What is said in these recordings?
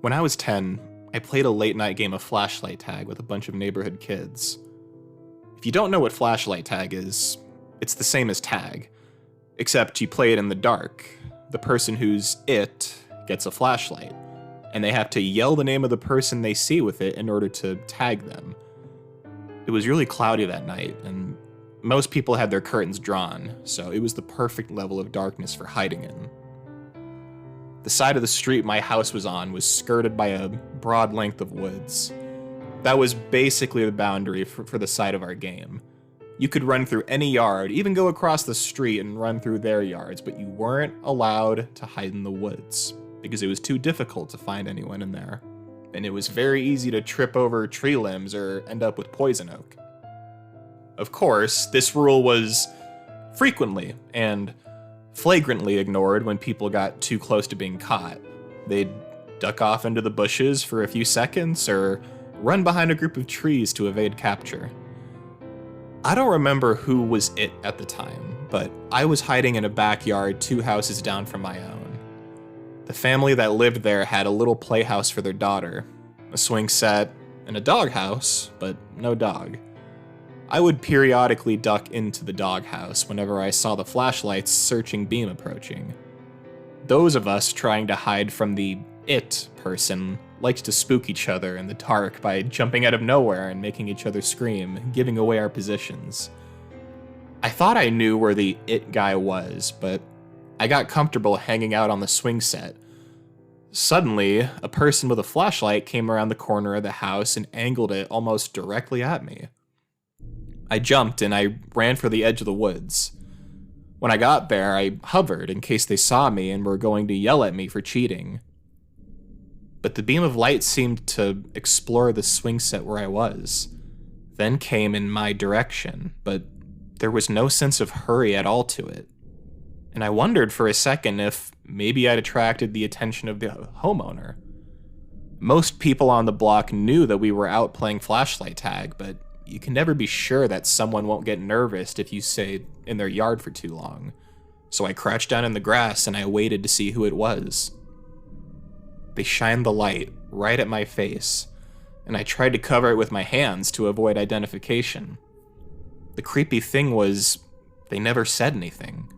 When I was 10, I played a late-night game of flashlight tag with a bunch of neighborhood kids. If you don't know what flashlight tag is, it's the same as tag, except you play it in the dark. The person who's it gets a flashlight, and they have to yell the name of the person they see with it in order to tag them. It was really cloudy that night, and most people had their curtains drawn, so it was the perfect level of darkness for hiding in. The side of the street my house was on was skirted by a broad length of woods. That was basically the boundary for the side of our game. You could run through any yard, even go across the street and run through their yards, but you weren't allowed to hide in the woods, because it was too difficult to find anyone in there. And it was very easy to trip over tree limbs or end up with poison oak. Of course, this rule was frequently and flagrantly ignored when people got too close to being caught. They'd duck off into the bushes for a few seconds or run behind a group of trees to evade capture. I don't remember who was it at the time, but I was hiding in a backyard 2 houses down from my own. The family that lived there had a little playhouse for their daughter, a swing set, and a doghouse, but no dog. I would periodically duck into the doghouse whenever I saw the flashlight's searching beam approaching. Those of us trying to hide from the it person liked to spook each other in the dark by jumping out of nowhere and making each other scream, giving away our positions. I thought I knew where the it guy was, but I got comfortable hanging out on the swing set. Suddenly, a person with a flashlight came around the corner of the house and angled it almost directly at me. I jumped and I ran for the edge of the woods. When I got there, I hovered in case they saw me and were going to yell at me for cheating. But the beam of light seemed to explore the swing set where I was, then came in my direction, but there was no sense of hurry at all to it. And I wondered for a second if maybe I'd attracted the attention of the homeowner. Most people on the block knew that we were out playing flashlight tag, but you can never be sure that someone won't get nervous if you stay in their yard for too long. So I crouched down in the grass and I waited to see who it was. They shined the light right at my face, and I tried to cover it with my hands to avoid identification. The creepy thing was, they never said anything.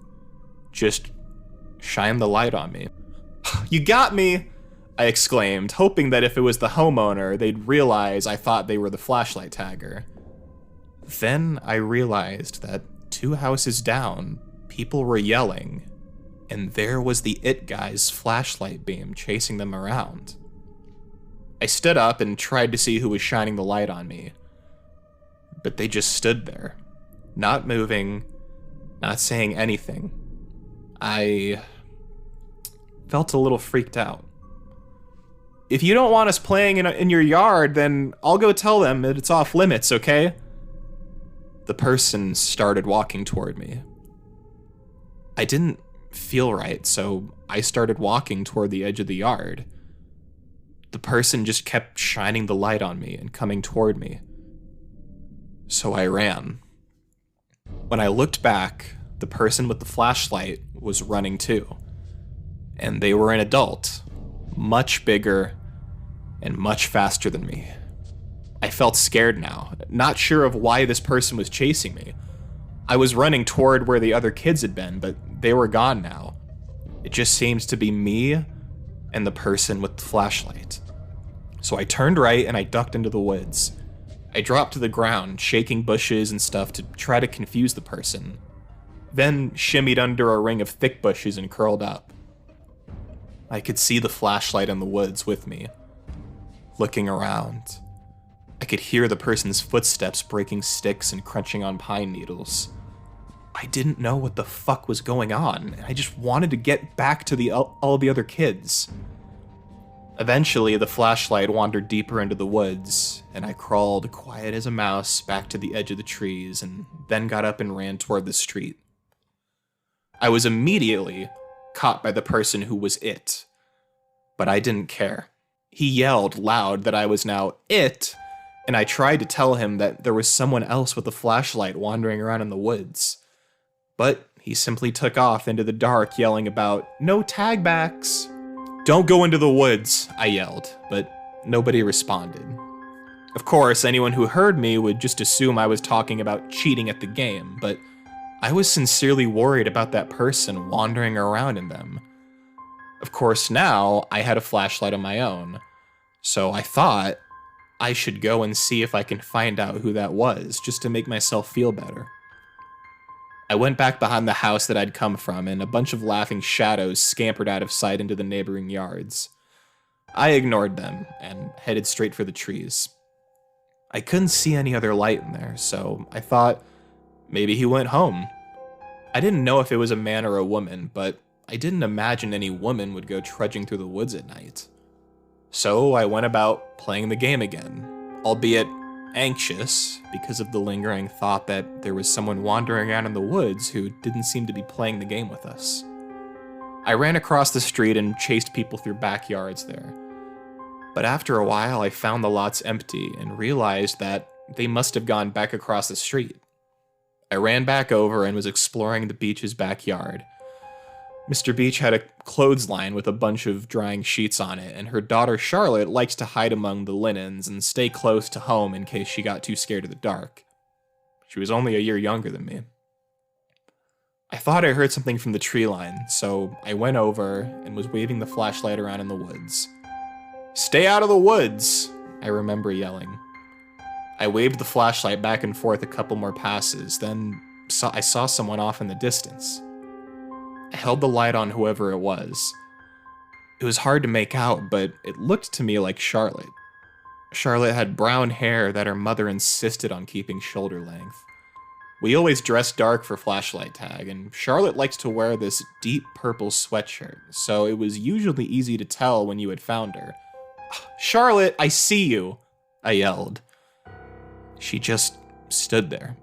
Just shined the light on me. "You got me!" I exclaimed, hoping that if it was the homeowner, they'd realize I thought they were the flashlight tagger. Then I realized that 2 houses down, people were yelling, and there was the it guy's flashlight beam chasing them around. I stood up and tried to see who was shining the light on me, but they just stood there, not moving, not saying anything. I felt a little freaked out. "If you don't want us playing in your yard, then I'll go tell them that it's off limits, okay?" The person started walking toward me. I didn't feel right, so I started walking toward the edge of the yard. The person just kept shining the light on me and coming toward me. So I ran. When I looked back, the person with the flashlight was running too. And they were an adult, much bigger and much faster than me. I felt scared now, not sure of why this person was chasing me. I was running toward where the other kids had been, but they were gone now. It just seemed to be me and the person with the flashlight. So I turned right and I ducked into the woods. I dropped to the ground, shaking bushes and stuff to try to confuse the person, then shimmied under a ring of thick bushes and curled up. I could see the flashlight in the woods with me, looking around. I could hear the person's footsteps breaking sticks and crunching on pine needles. I didn't know what the fuck was going on. I just wanted to get back to all the other kids. Eventually, the flashlight wandered deeper into the woods, and I crawled quiet as a mouse back to the edge of the trees and then got up and ran toward the street. I was immediately caught by the person who was it, but I didn't care. He yelled loud that I was now it, and I tried to tell him that there was someone else with a flashlight wandering around in the woods. But he simply took off into the dark yelling about no tagbacks. "Don't go into the woods," I yelled, but nobody responded. Of course, anyone who heard me would just assume I was talking about cheating at the game, but I was sincerely worried about that person wandering around in them. Of course, now I had a flashlight of my own, so I thought I should go and see if I can find out who that was, just to make myself feel better. I went back behind the house that I'd come from, and a bunch of laughing shadows scampered out of sight into the neighboring yards. I ignored them and headed straight for the trees. I couldn't see any other light in there, so I thought maybe he went home. I didn't know if it was a man or a woman, but I didn't imagine any woman would go trudging through the woods at night. So I went about playing the game again, albeit anxious because of the lingering thought that there was someone wandering around in the woods who didn't seem to be playing the game with us. I ran across the street and chased people through backyards there. But after a while, I found the lots empty and realized that they must have gone back across the street. I ran back over and was exploring the beach's backyard. Mr. Beach had a clothesline with a bunch of drying sheets on it, and her daughter Charlotte likes to hide among the linens and stay close to home in case she got too scared of the dark. She was only a year younger than me. I thought I heard something from the tree line, so I went over and was waving the flashlight around in the woods. "Stay out of the woods," I remember yelling. I waved the flashlight back and forth a couple more passes, then I saw someone off in the distance. I held the light on whoever it was. It was hard to make out, but it looked to me like Charlotte. Charlotte had brown hair that her mother insisted on keeping shoulder length. We always dressed dark for flashlight tag, and Charlotte liked to wear this deep purple sweatshirt, so it was usually easy to tell when you had found her. "Charlotte, I see you," I yelled. She just stood there.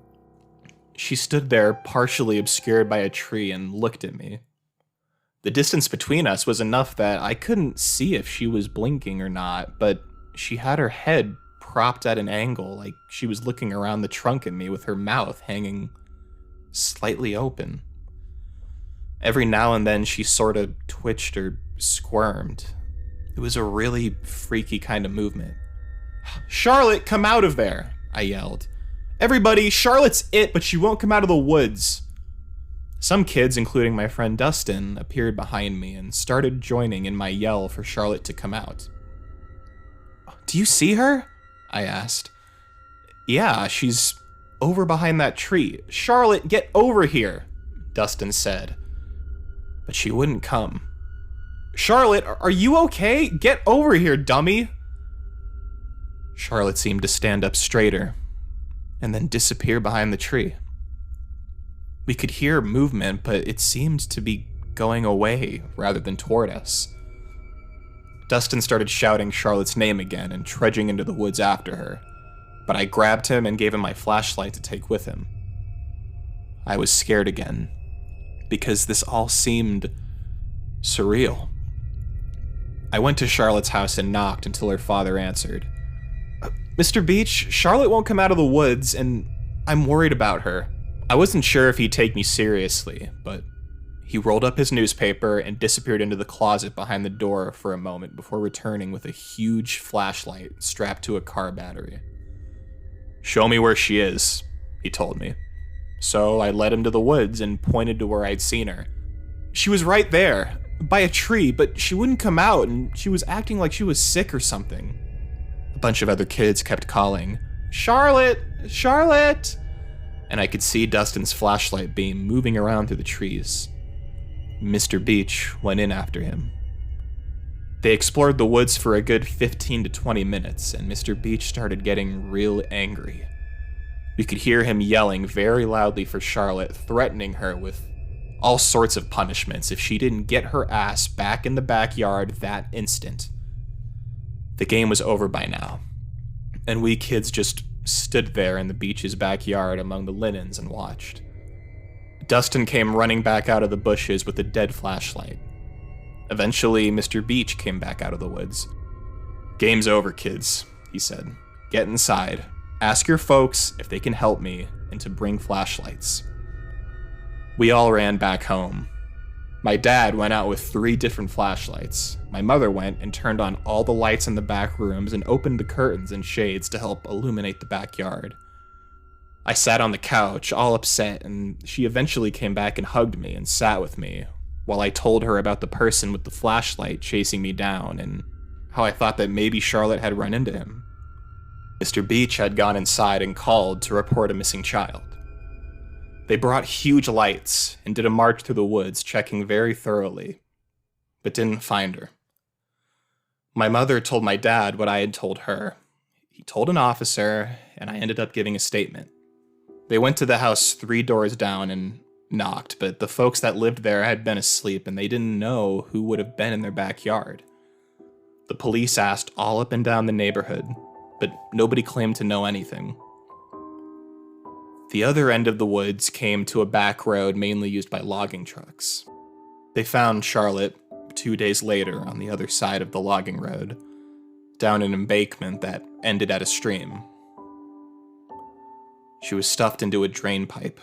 She stood there, partially obscured by a tree, and looked at me. The distance between us was enough that I couldn't see if she was blinking or not, but she had her head propped at an angle, like she was looking around the trunk at me with her mouth hanging slightly open. Every now and then she sort of twitched or squirmed. It was a really freaky kind of movement. "Charlotte, come out of there," I yelled. "Everybody, Charlotte's it, but she won't come out of the woods." Some kids, including my friend Dustin, appeared behind me and started joining in my yell for Charlotte to come out. "Do you see her?" I asked. "Yeah, she's over behind that tree. Charlotte, get over here," Dustin said. But she wouldn't come. "Charlotte, are you okay? Get over here, dummy." Charlotte seemed to stand up straighter and then disappear behind the tree. We could hear movement, but it seemed to be going away rather than toward us. Dustin started shouting Charlotte's name again and trudging into the woods after her, but I grabbed him and gave him my flashlight to take with him. I was scared again, because this all seemed surreal. I went to Charlotte's house and knocked until her father answered. "Mr. Beach, Charlotte won't come out of the woods, and I'm worried about her." I wasn't sure if he'd take me seriously, but he rolled up his newspaper and disappeared into the closet behind the door for a moment before returning with a huge flashlight strapped to a car battery. "Show me where she is," he told me. So I led him to the woods and pointed to where I'd seen her. She was right there, by a tree, but she wouldn't come out, and she was acting like she was sick or something. A bunch of other kids kept calling, "Charlotte! Charlotte!" And I could see Dustin's flashlight beam moving around through the trees. Mr. Beach went in after him. They explored the woods for a good 15 to 20 minutes, and Mr. Beach started getting real angry. We could hear him yelling very loudly for Charlotte, threatening her with all sorts of punishments if she didn't get her ass back in the backyard that instant. The game was over by now, and we kids just stood there in the beach's backyard among the linens and watched. Dustin came running back out of the bushes with a dead flashlight. Eventually, Mr. Beach came back out of the woods. "Game's over, kids," he said. "Get inside. Ask your folks if they can help me and to bring flashlights." We all ran back home. My dad went out with 3 different flashlights. My mother went and turned on all the lights in the back rooms and opened the curtains and shades to help illuminate the backyard. I sat on the couch, all upset, and she eventually came back and hugged me and sat with me while I told her about the person with the flashlight chasing me down and how I thought that maybe Charlotte had run into him. Mr. Beach had gone inside and called to report a missing child. They brought huge lights and did a march through the woods, checking very thoroughly, but didn't find her. My mother told my dad what I had told her. He told an officer, and I ended up giving a statement. They went to the house 3 doors down and knocked, but the folks that lived there had been asleep and they didn't know who would have been in their backyard. The police asked all up and down the neighborhood, but nobody claimed to know anything. The other end of the woods came to a back road mainly used by logging trucks. They found Charlotte 2 days later on the other side of the logging road, down an embankment that ended at a stream. She was stuffed into a drain pipe.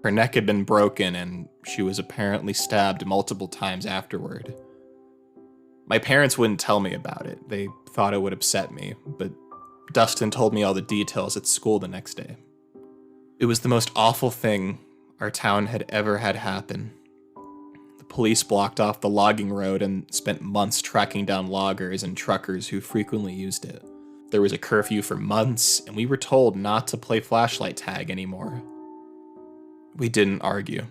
Her neck had been broken and she was apparently stabbed multiple times afterward. My parents wouldn't tell me about it. They thought it would upset me, but Dustin told me all the details at school the next day. It was the most awful thing our town had ever had happen. The police blocked off the logging road and spent months tracking down loggers and truckers who frequently used it. There was a curfew for months, and we were told not to play flashlight tag anymore. We didn't argue.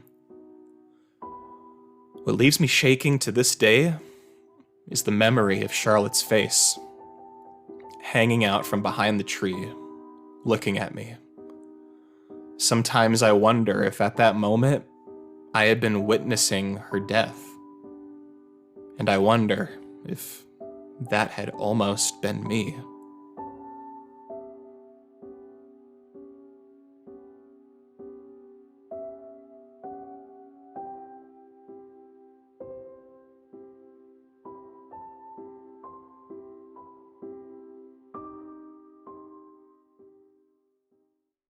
What leaves me shaking to this day is the memory of Charlotte's face, hanging out from behind the tree, looking at me. Sometimes I wonder if at that moment I had been witnessing her death. And I wonder if that had almost been me.